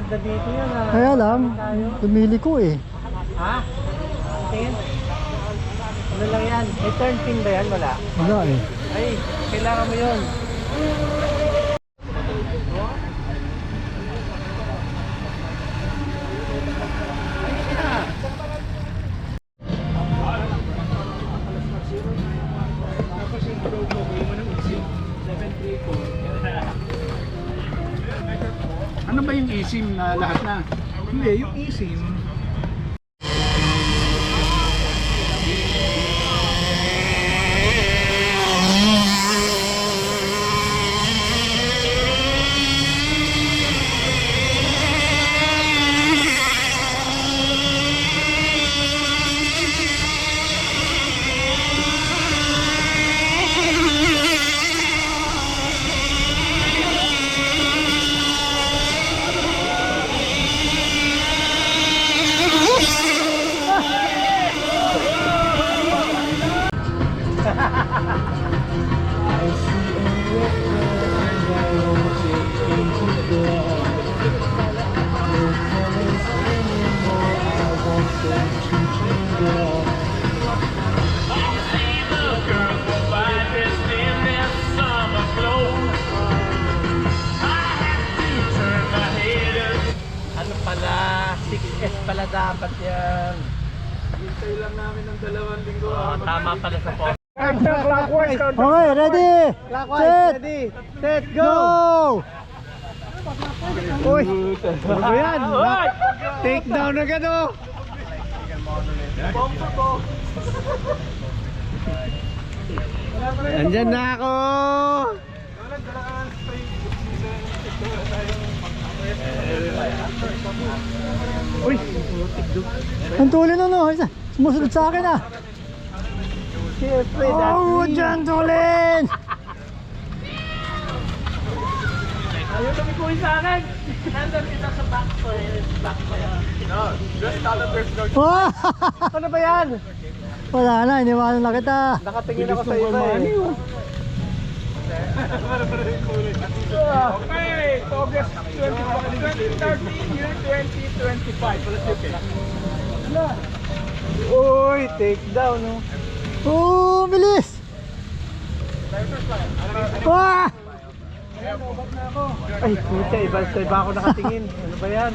Ganda dito yan ah. Kaya lang, tumili ko eh. Ha? Tingin? Ano lang yan? May turn pin ba yan? Wala. Wala eh. Ay, kailangan mo yun. Ano ba yung eSIM na lahat na? Hindi, yung eSIM. Ano pala? 6S pala dapat yan. Hintay lang namin ng 2 linggo. Tama pala sa post. Okay, ready? Clockwise, Set! ready, set, go! Go! Uy! Ano ba yan? Take down agad oh! Andyan na ako! Uy! Ang tuloy na no, sumusunod sa akin ah. Siyempre, Oh, dyan tulin! ayaw tumikuhin sa akin! Nandun kita sa back ko eh. Back ko yan. Oh! Ano ba yan? Wala na, iniwanan na kita. Nakatingin ako sa iba eh. Okay, August 2013, year 2025. Uy, take down oh. Oh, bilis! Wah! Ay, puta, iba ako nakatingin. Ano ba yan?